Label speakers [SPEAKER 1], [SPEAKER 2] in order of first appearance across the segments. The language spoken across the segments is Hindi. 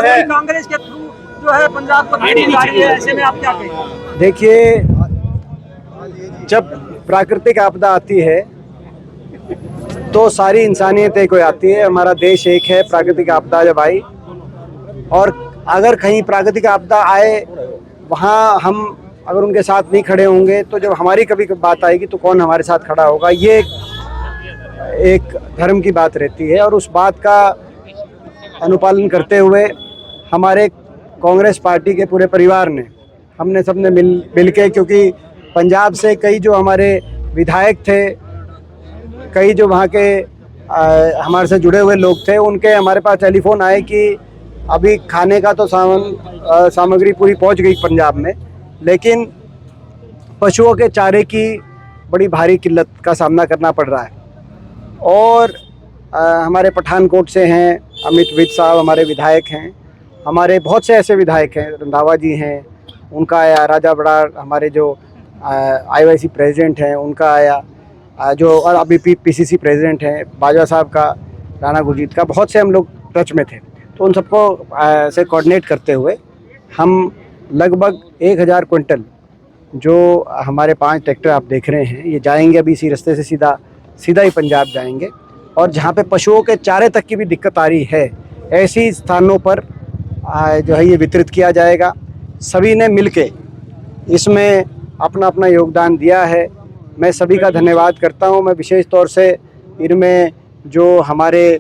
[SPEAKER 1] है
[SPEAKER 2] कांग्रेस के थ्रू जो है पंजाब को जारी है, ऐसे में आप क्या कहेंगे?
[SPEAKER 3] देखिए, जब प्राकृतिक आपदा आती है तो सारी इंसानियत एक हो जाती है। हमारा देश एक है। प्राकृतिक आपदा जब आई, और अगर कहीं प्राकृतिक आपदा आए वहाँ हम अगर उनके साथ नहीं खड़े होंगे तो जब हमारी कभी बात आएगी तो कौन हमारे साथ खड़ा होगा। ये एक धर्म की बात रहती है, और उस बात का अनुपालन करते हुए हमारे कांग्रेस पार्टी के पूरे परिवार ने, हमने सबने मिल के, क्योंकि पंजाब से कई जो हमारे विधायक थे, कई जो वहाँ के हमारे से जुड़े हुए लोग थे, उनके हमारे पास टेलीफोन आए कि अभी खाने का तो सामग्री पूरी पहुँच गई पंजाब में, लेकिन पशुओं के चारे की बड़ी भारी किल्लत का सामना करना पड़ रहा है। और हमारे पठानकोट से हैं अमित विज साहब, हमारे विधायक हैं। हमारे बहुत से ऐसे विधायक हैं, रंधावा जी हैं, उनका आया। राजा बड़ार हमारे जो IYC प्रेसिडेंट हैं, उनका आया। जो और अभी PCC प्रेसिडेंट हैं बाजवा साहब का, राणा गुरजीत का, बहुत से हम लोग टच में थे। तो उन सबको से कोऑर्डिनेट करते हुए हम लगभग 1000 क्विंटल, जो हमारे 5 ट्रैक्टर आप देख रहे हैं, ये जाएंगे अभी इसी रास्ते से सीधा ही पंजाब जाएंगे। और जहाँ पे पशुओं के चारे तक की भी दिक्कत आ रही है, ऐसी स्थानों पर जो है ये वितरित किया जाएगा। सभी ने मिलके इसमें अपना अपना योगदान दिया है। मैं सभी का धन्यवाद करता हूं। मैं विशेष तौर से इनमें जो हमारे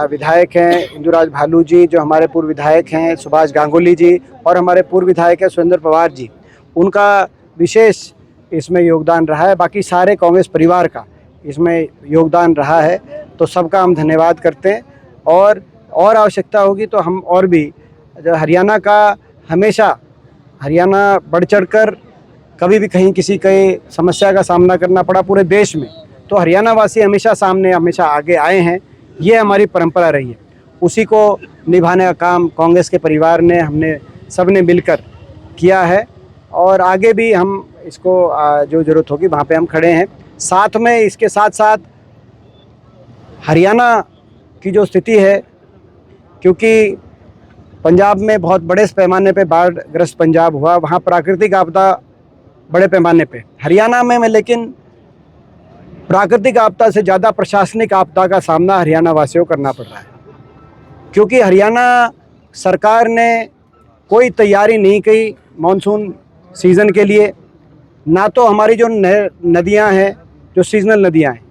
[SPEAKER 3] विधायक हैं, इंदुराज भालू जी, जो हमारे पूर्व विधायक हैं, सुभाष गांगुली जी, और हमारे पूर्व विधायक हैं सुरेंद्र पवार जी, उनका विशेष इसमें योगदान रहा है। बाकी सारे कांग्रेस परिवार का इसमें योगदान रहा है, तो सबका हम धन्यवाद करते हैं। और आवश्यकता होगी तो हम और भी, जो हरियाणा का हमेशा, हरियाणा बढ़ चढ़कर कभी भी कहीं किसी के समस्या का सामना करना पड़ा पूरे देश में, तो हरियाणा वासी हमेशा आगे आए हैं। ये हमारी परंपरा रही है। उसी को निभाने का काम कांग्रेस के परिवार ने, हमने सब ने मिलकर किया है, और आगे भी हम इसको जो ज़रूरत होगी वहाँ पे हम खड़े हैं। साथ में इसके साथ साथ हरियाणा की जो स्थिति है, क्योंकि पंजाब में बहुत बड़े पैमाने पे बाढ़ग्रस्त पंजाब हुआ, वहाँ प्राकृतिक आपदा बड़े पैमाने पे। हरियाणा में लेकिन प्राकृतिक आपदा से ज़्यादा प्रशासनिक आपदा का सामना हरियाणा वासियों को करना पड़ रहा है, क्योंकि हरियाणा सरकार ने कोई तैयारी नहीं की मानसून सीज़न के लिए। ना तो हमारी जो नदियां हैं, जो सीजनल नदियां हैं,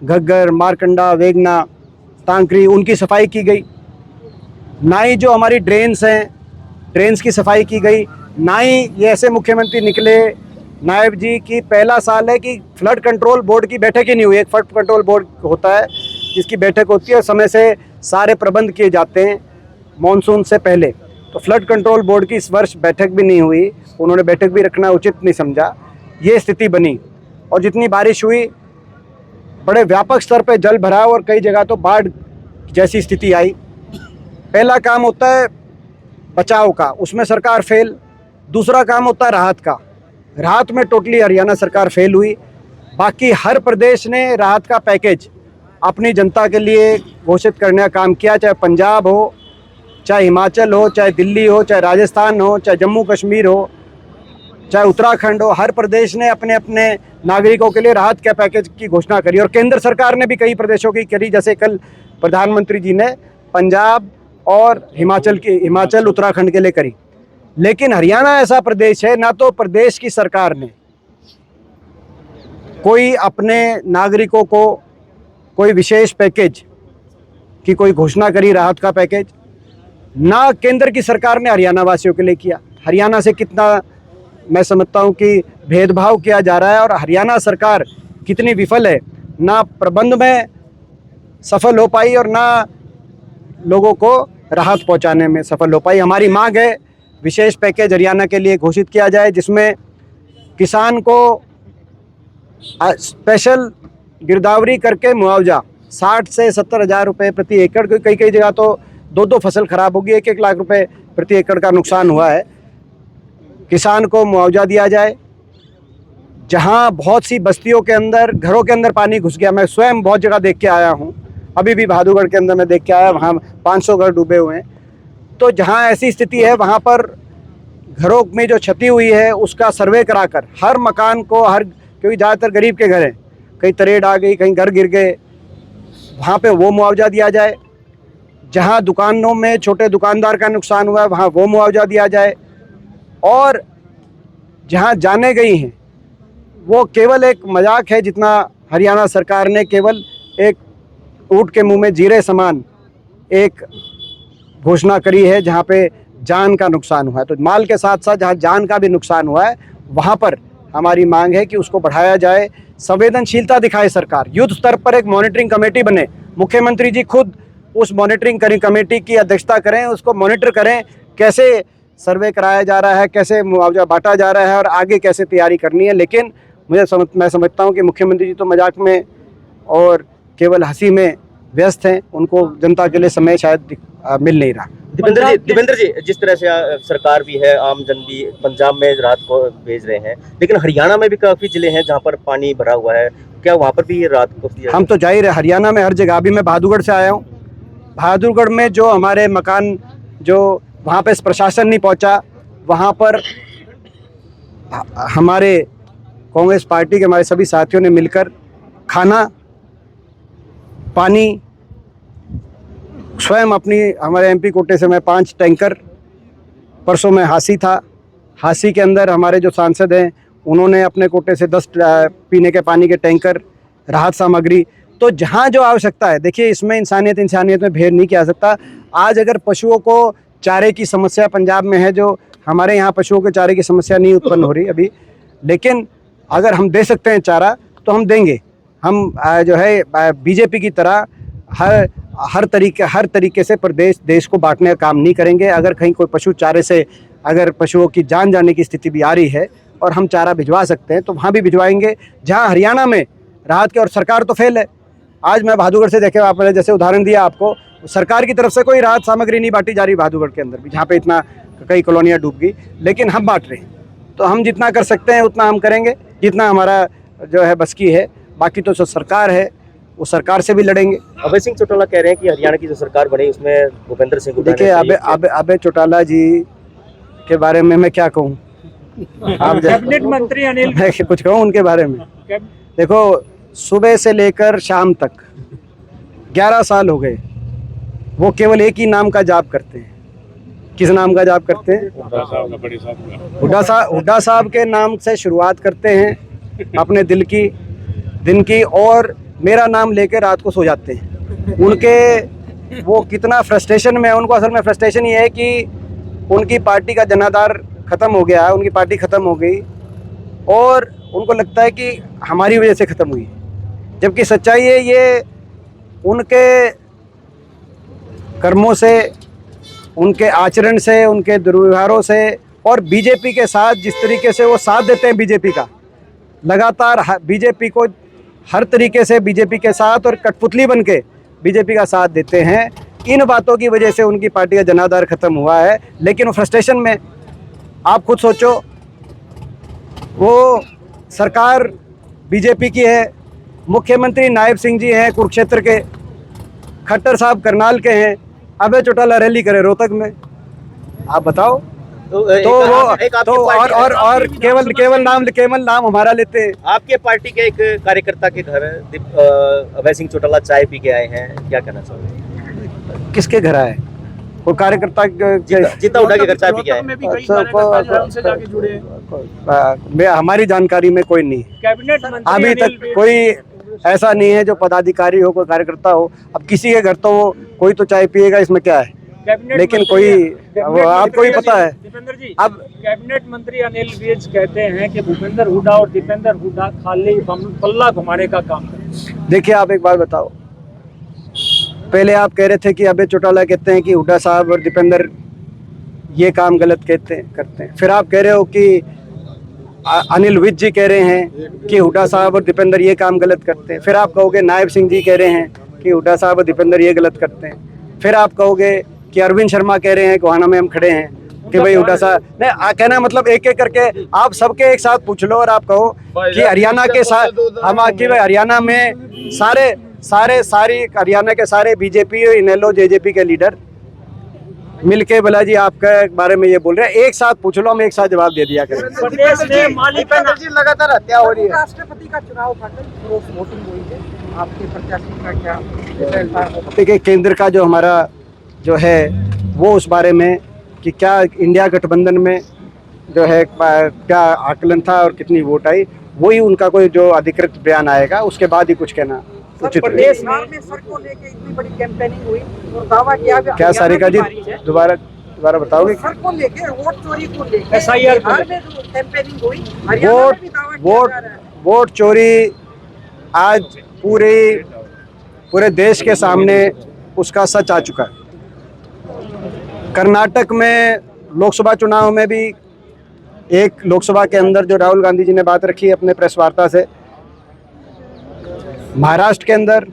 [SPEAKER 3] घग्गर, मारकंडा, वेगना, तांकरी, उनकी सफाई की गई। ना ही जो हमारी ड्रेन्स हैं, ड्रेन्स की सफाई की गई। ना ही ये ऐसे मुख्यमंत्री निकले नायब जी की पहला साल है कि फ्लड कंट्रोल बोर्ड की बैठक ही नहीं हुई। एक फ्लड कंट्रोल बोर्ड होता है जिसकी बैठक होती है और समय से सारे प्रबंध किए जाते हैं मॉनसून से पहले। तो फ्लड कंट्रोल बोर्ड की इस वर्ष बैठक भी नहीं हुई, उन्होंने बैठक भी रखना उचित नहीं समझा। ये स्थिति बनी, और जितनी बारिश हुई, बड़े व्यापक स्तर पे जल भराव और कई जगह तो बाढ़ जैसी स्थिति आई। पहला काम होता है बचाव का, उसमें सरकार फेल। दूसरा काम होता है राहत का, राहत में टोटली हरियाणा सरकार फेल हुई। बाकी हर प्रदेश ने राहत का पैकेज अपनी जनता के लिए घोषित करने का काम किया, चाहे पंजाब हो, चाहे हिमाचल हो, चाहे दिल्ली हो, चाहे राजस्थान हो, चाहे जम्मू कश्मीर हो, चाहे उत्तराखंड हो। हर प्रदेश ने अपने अपने नागरिकों के लिए राहत के पैकेज की घोषणा करी, और केंद्र सरकार ने भी कई प्रदेशों की करी। जैसे कल प्रधानमंत्री जी ने पंजाब और हिमाचल उत्तराखंड के लिए करी। लेकिन हरियाणा ऐसा प्रदेश है, ना तो प्रदेश की सरकार ने कोई अपने नागरिकों को कोई विशेष पैकेज की कोई घोषणा करी, राहत का पैकेज, ना केंद्र की सरकार ने हरियाणा वासियों के लिए किया। हरियाणा से कितना मैं समझता हूं कि भेदभाव किया जा रहा है, और हरियाणा सरकार कितनी विफल है, ना प्रबंध में सफल हो पाई और ना लोगों को राहत पहुंचाने में सफल हो पाई। हमारी मांग है विशेष पैकेज हरियाणा के लिए घोषित किया जाए, जिसमें किसान को स्पेशल गिरदावरी करके मुआवजा 60 से 70 हज़ार रुपये प्रति एकड़, क्योंकि कई जगह तो 2 फसल खराब होगी, 1-1 लाख रुपए प्रति एकड़ का नुकसान हुआ है। किसान को मुआवजा दिया जाए। जहां बहुत सी बस्तियों के अंदर, घरों के अंदर पानी घुस गया, मैं स्वयं बहुत जगह देख के आया हूं, अभी भी बहादुरगढ़ के अंदर मैं देख के आया, वहां 500 घर डूबे हुए हैं। तो जहां ऐसी स्थिति है वहां पर घरों में जो क्षति हुई है उसका सर्वे कराकर हर मकान को क्योंकि ज़्यादातर गरीब के घर हैं, कहीं तरेड़ आ गई, कहीं घर गिर गए, वहाँ पे वो मुआवजा दिया जाए। जहाँ दुकानों में छोटे दुकानदार का नुकसान हुआ है वहाँ वो मुआवजा दिया जाए। और जहाँ जाने गई हैं वो केवल एक मजाक है, जितना हरियाणा सरकार ने केवल एक ऊँट के मुंह में जीरे समान एक घोषणा करी है जहाँ पे जान का नुकसान हुआ है। तो माल के साथ साथ जहाँ जान का भी नुकसान हुआ है वहाँ पर हमारी मांग है कि उसको बढ़ाया जाए, संवेदनशीलता दिखाए सरकार, युद्ध स्तर पर एक मॉनिटरिंग कमेटी बने, मुख्यमंत्री जी खुद उस मॉनिटरिंग कमेटी की अध्यक्षता करें, उसको मॉनिटर करें कैसे सर्वे कराया जा रहा है, कैसे मुआवजा बांटा जा रहा है और आगे कैसे तैयारी करनी है। लेकिन मैं समझता हूँ कि मुख्यमंत्री जी तो मजाक में और केवल हंसी में व्यस्त हैं, उनको जनता के लिए समय शायद मिल नहीं रहा।
[SPEAKER 1] दीपेंद्र जी, जिस तरह से सरकार भी है, आम जन भी पंजाब में राहत को भेज रहे हैं, लेकिन हरियाणा में भी काफी जिले हैं जहां पर पानी भरा हुआ है, क्या वहां पर भी ये राहत को दिया?
[SPEAKER 3] हम तो जाहिर है हरियाणा में हर जगह, अभी मैं बहादुरगढ़ से आया हूँ, बहादुरगढ़ में जो हमारे मकान जो वहाँ पे प्रशासन नहीं पहुँचा, वहाँ पर हमारे कांग्रेस पार्टी के हमारे सभी साथियों ने मिलकर खाना, पानी, स्वयं अपनी हमारे एमपी कोटे से मैं 5 टैंकर, परसों में हासी था, हासी के अंदर हमारे जो सांसद हैं उन्होंने अपने कोटे से 10 पीने के पानी के टैंकर, राहत सामग्री। तो जहाँ जो आवश्यकता है, देखिए इसमें इंसानियत में भेद नहीं किया सकता। आज अगर पशुओं को चारे की समस्या पंजाब में है, जो हमारे यहाँ पशुओं के चारे की समस्या नहीं उत्पन्न हो रही अभी, लेकिन अगर हम दे सकते हैं चारा तो हम देंगे। हम जो है बीजेपी की तरह हर तरीके से देश को बांटने का काम नहीं करेंगे। अगर कहीं कोई पशु चारे से अगर पशुओं की जान जाने की स्थिति भी आ रही है और हम चारा भिजवा सकते हैं तो वहाँ भी भिजवाएंगे। जहाँ हरियाणा में राहत के, और सरकार तो फेल है। आज मैं बहादुरगढ़ से देखे, आपने जैसे उदाहरण दिया, आपको सरकार की तरफ से कोई राहत सामग्री नहीं बांटी जा रही बहादुरगढ़ के अंदर भी, जहाँ पे इतना कई कॉलोनियाँ डूब गई, लेकिन हम बांट रहे हैं। तो हम जितना कर सकते हैं उतना हम करेंगे, जितना हमारा जो है बस की है। बाकी तो जो सरकार है वो सरकार से भी लड़ेंगे।
[SPEAKER 1] अभय सिंह चौटाला कह रहे हैं कि हरियाणा की जो सरकार बनी उसमें भूपेंद्र सिंह को,
[SPEAKER 3] देखिए अभय चौटाला जी के बारे में मैं क्या कहूँ, आप
[SPEAKER 2] कैबिनेट मंत्री अनिल
[SPEAKER 3] कुछ कहूँ उनके बारे में? देखो, सुबह से लेकर शाम तक 11 साल हो गए, वो केवल एक ही नाम का जाप करते हैं। किस नाम का जाप करते हैं? हुड्डा साहब के नाम से शुरुआत करते हैं अपने दिन की, और मेरा नाम लेकर रात को सो जाते हैं। उनके वो कितना फ्रस्ट्रेशन में है, उनको असल में फ्रस्ट्रेशन ये है कि उनकी पार्टी का जनाधार ख़त्म हो गया है, उनकी पार्टी ख़त्म हो गई और उनको लगता है कि हमारी वजह से ख़त्म हुई, जबकि सच्चाई है ये उनके कर्मों से, उनके आचरण से, उनके दुर्व्यवहारों से, और बीजेपी के साथ जिस तरीके से वो साथ देते हैं बीजेपी का, लगातार बीजेपी को हर तरीके से बीजेपी के साथ और कठपुतली बन के बीजेपी का साथ देते हैं, इन बातों की वजह से उनकी पार्टी का जनाधार ख़त्म हुआ है। लेकिन वो फ्रस्ट्रेशन में, आप खुद सोचो, वो सरकार बीजेपी की है, मुख्यमंत्री नायब सिंह जी हैं कुरुक्षेत्र के, खट्टर साहब करनाल के हैं, अभय चौटाला रैली करे रोहतक में, आप बताओ। और केवल नाम हमारा लेते हैं।
[SPEAKER 1] आपके पार्टी के एक कार्यकर्ता के घर अभय सिंह चौटाला चाय पी के आए हैं, क्या कहना चाहोगे?
[SPEAKER 3] किसके घर आए? कोई कार्यकर्ता
[SPEAKER 1] जीता हुड्डा के घर चाय पी के आए?
[SPEAKER 3] हमारी जानकारी में कोई नहीं, अभी तक कोई ऐसा नहीं है जो पदाधिकारी हो, कोई कार्यकर्ता हो। अब किसी के घर तो कोई तो चाय पिएगा, इसमें क्या है, लेकिन कोई आपको ही पता है।
[SPEAKER 2] दीपेंद्र जी, अब कैबिनेट मंत्री अनिल विज कहते हैं कि भूपेंद्र हुड्डा और दीपेंद्र हुड्डा खाली पल्ला घुमाने का काम करें।
[SPEAKER 3] देखिए, आप एक बात बताओ, पहले आप कह रहे थे कि अभय चौटाला कहते हैं कि हुड्डा साहब और दीपेंद्र ये काम गलत करते हैं, फिर आप कह रहे हो कि अनिल विज जी कह रहे हैं कि हुड्डा साहब और दीपेंद्र ये काम गलत करते हैं, फिर आप कहोगे नायब सिंह जी कह रहे हैं कि हुड्डा साहब और दीपेंद्र ये गलत करते हैं, फिर आप कहोगे कि अरविंद शर्मा कह रहे हैं, गोहाना में हम खड़े हैं कि भाई हुड्डा साहब ने कहना, मतलब एक एक करके आप सबके एक साथ पूछ लो और आप कहो कि हरियाणा के साथ हम कि भाई हरियाणा में सारी हरियाणा के सारे बीजेपी, इनेलो, जेजेपी के लीडर मिलके बोला जी आपके बारे में ये बोल रहे हैं, एक साथ पूछ लो, हम एक साथ जवाब दे दिया करें।
[SPEAKER 2] प्रदेश में मालिकाना
[SPEAKER 3] लगातार हत्या हो रही है।
[SPEAKER 4] राष्ट्रपति का चुनाव था, वोटिंग हुई है, आपके प्रत्याशी का क्या
[SPEAKER 3] देखिए, केंद्र का जो हमारा जो है वो उस बारे में कि क्या इंडिया गठबंधन में जो है क्या आकलन था और कितनी वोट आई, वही उनका कोई जो अधिकृत बयान आएगा उसके बाद ही कुछ कहना उचित है।
[SPEAKER 2] प्रदेश
[SPEAKER 4] में सर को लेके इतनी बड़ी कैंपेनिंग हुई और दावा किया गया
[SPEAKER 3] क्या सारिका जी, दोबारा बताओगे?
[SPEAKER 4] सर को लेके, वोट चोरी को लेके
[SPEAKER 2] SIR को
[SPEAKER 4] बिहार में जो कैंपेनिंग हुई, हरियाणा में भी दावा किया जा रहा है।
[SPEAKER 3] वोट चोरी आज पूरे देश के सामने उसका सच आ चुका है। कर्नाटक में लोकसभा चुनाव में भी एक लोकसभा के अंदर जो राहुल गांधी जी ने बात रखी अपने प्रेस वार्ता से, महाराष्ट्र के अंदर,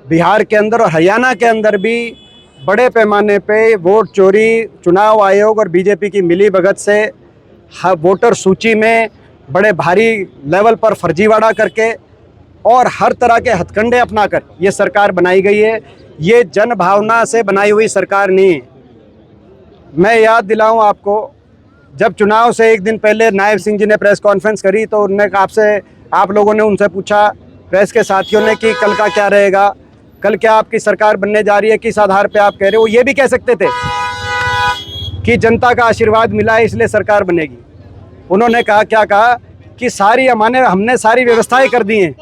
[SPEAKER 3] बिहार के अंदर और हरियाणा के अंदर भी बड़े पैमाने पे वोट चोरी, चुनाव आयोग और बीजेपी की मिलीभगत से वोटर सूची में बड़े भारी लेवल पर फर्जीवाड़ा करके और हर तरह के हथकंडे अपनाकर ये सरकार बनाई गई है। ये जन भावना से बनाई हुई सरकार नहीं है। मैं याद दिलाऊं आपको, जब चुनाव से एक दिन पहले नायब सिंह जी ने प्रेस कॉन्फ्रेंस करी तो उन्होंने आप लोगों ने उनसे पूछा, प्रेस के साथियों ने, कि कल का क्या रहेगा, कल क्या आपकी सरकार बनने जा रही है, किस आधार पे आप कह रहे हो। ये भी कह सकते थे कि जनता का आशीर्वाद मिला है इसलिए सरकार बनेगी। उन्होंने कहा, क्या कहा कि हमने सारी व्यवस्थाएं कर दी हैं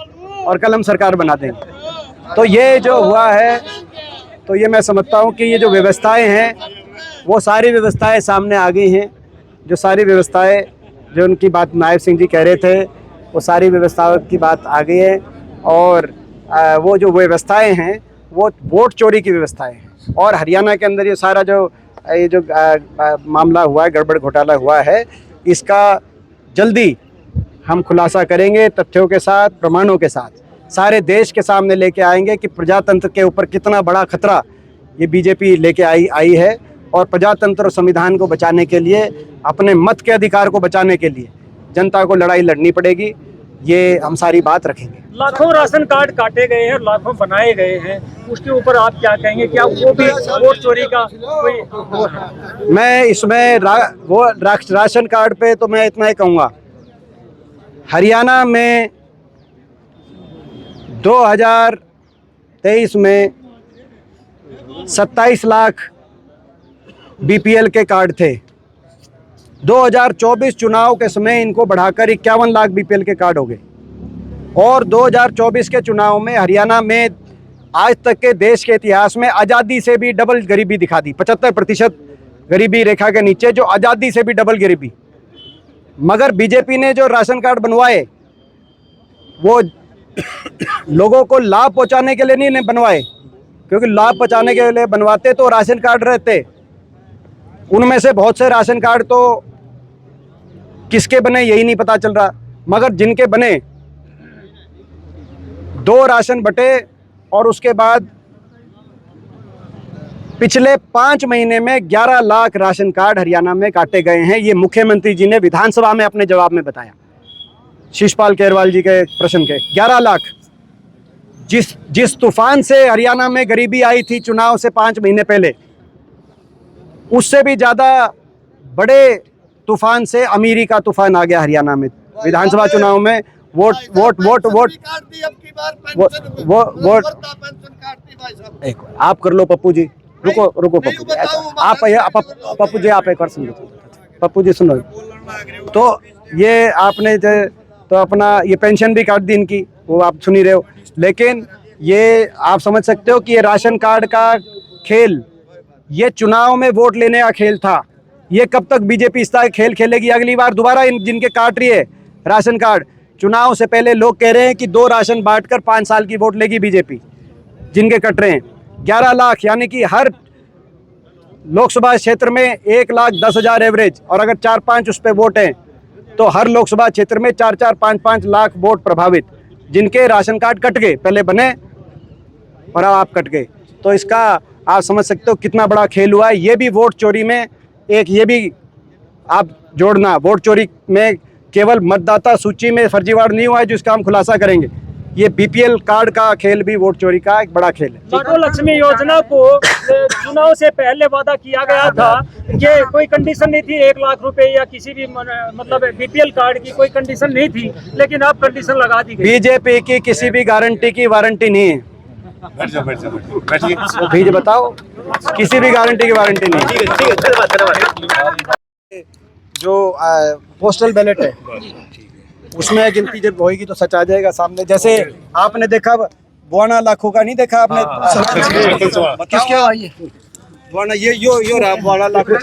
[SPEAKER 3] और कल हम सरकार बना देंगे। तो ये जो हुआ है, तो ये मैं समझता हूँ कि ये जो व्यवस्थाएं हैं वो सारी व्यवस्थाएं सामने आ गई हैं। जो सारी व्यवस्थाएं जो उनकी बात नायब सिंह जी कह रहे थे वो सारी व्यवस्थाओं की बात आ गई है और वो जो व्यवस्थाएं हैं वो वोट चोरी की व्यवस्थाएं हैं। और हरियाणा के अंदर ये सारा जो मामला हुआ है, गड़बड़ घोटाला हुआ है, इसका जल्दी हम खुलासा करेंगे, तथ्यों के साथ, प्रमाणों के साथ सारे देश के सामने लेके आएंगे कि प्रजातंत्र के ऊपर कितना बड़ा खतरा ये बीजेपी लेके आई है। और प्रजातंत्र और संविधान को बचाने के लिए, अपने मत के अधिकार को बचाने के लिए जनता को लड़ाई लड़नी पड़ेगी। ये हम सारी बात रखेंगे।
[SPEAKER 2] लाखों राशन कार्ड काटे गए हैं, लाखों बनाए गए हैं, उसके ऊपर आप क्या कहेंगे? क्या वो भी वोट चोरी का कोई वो है?
[SPEAKER 3] मैं इसमें राशन कार्ड पे तो मैं इतना ही कहूँगा, हरियाणा में 2023 में 27 लाख बीपीएल के कार्ड थे। 2024 चुनाव के समय इनको बढ़ाकर 51 लाख बीपीएल के कार्ड हो गए। और 2024 के चुनाव में हरियाणा में आज तक के देश के इतिहास में आज़ादी से भी डबल गरीबी दिखा दी। 75% गरीबी रेखा के नीचे, जो आज़ादी से भी डबल गरीबी। मगर बीजेपी ने जो राशन कार्ड बनवाए वो लोगों को लाभ पहुंचाने के लिए नहीं बनवाए, क्योंकि लाभ पहुंचाने के लिए बनवाते तो राशन कार्ड रहते। उनमें से बहुत से राशन कार्ड तो किसके बने यही नहीं पता चल रहा, मगर जिनके बने 2 राशन बटे और उसके बाद पिछले 5 महीने में 11 लाख राशन कार्ड हरियाणा में काटे गए हैं। ये मुख्यमंत्री जी ने विधानसभा में अपने जवाब में बताया, शिषपाल केरवाल जी के प्रश्न के। 11 लाख। जिस तूफान से हरियाणा में गरीबी आई थी चुनाव से 5 महीने पहले, उससे भी ज़्यादा बड़े तूफान से अमीरी का तूफान आ गया हरियाणा में। विधानसभा चुनाव में वोट आप कर लो पप्पू जी, रुको पप्पू जी, पप्पू जी आप एक बार सुन लो। पप्पू जी सुनो, तो ये आपने तो अपना ये पेंशन भी काट दी इनकी, वो आप सुन ही रहे हो। लेकिन ये आप समझ सकते हो कि ये राशन कार्ड का खेल, ये चुनाव में वोट लेने का खेल था। ये कब तक बीजेपी इस तरह खेल खेलेगी? अगली बार दोबारा जिनके काट रही है राशन कार्ड, चुनाव से पहले लोग कह रहे हैं कि 2 राशन बांटकर 5 साल की वोट लेगी बीजेपी, जिनके कट रहे हैं 11 लाख, यानी कि हर लोकसभा क्षेत्र में 1,10,000 एवरेज, और अगर 4-5 उस पर वोट हैं तो हर लोकसभा क्षेत्र में 4-4, 5-5 लाख वोट प्रभावित, जिनके राशन कार्ड कट गए, पहले बने और अब आप कट गए। तो इसका आप समझ सकते हो कितना बड़ा खेल हुआ है। ये भी वोट चोरी में एक, ये भी आप जोड़ना, वोट चोरी में केवल मतदाता सूची में फर्जीवाड़ा नहीं हुआ है जिसका हम खुलासा करेंगे, ये बीपीएल कार्ड का खेल भी वोट चोरी का एक बड़ा खेल है।
[SPEAKER 2] लाडो लक्ष्मी योजना को चुनाव से पहले वादा किया गया था कि कोई कंडीशन नहीं थी 1 लाख रुपए या किसी भी मतलब बीपीएल कार्ड की कोई कंडीशन नहीं थी, लेकिन अब कंडीशन लगा दी गई।
[SPEAKER 3] बीजेपी की किसी भी गारंटी की वारंटी नहीं है। बीज बताओ, किसी भी गारंटी की वारंटी नहीं है।
[SPEAKER 1] ठीक है, धन्यवाद।
[SPEAKER 3] जो पोस्टल बैलेट है उसमें गिनती जब होगी तो सच आ जाएगा सामने। जैसे आपने देखा 52 लाखों का नहीं देखा आपने, किसके ये रहा 52 लाखों।